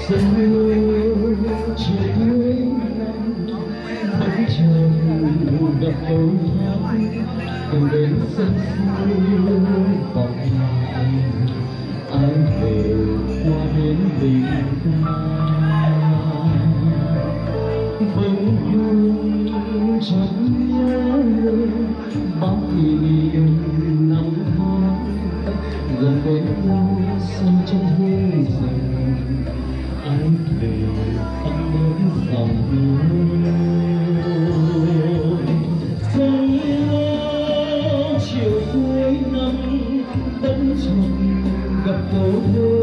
sân mưa chiều cuối năm vẫn chờ gặp tôi nhau cùng đến sân xuôi vọng lại ai về qua đến bình ta bỗng hương trong nhớ bao kỷ niệm năm tháng gần bên nhau sân trong hương rừng anh về anh đến dòng sông chiều cuối năm vẫn chọn gặp cô đơn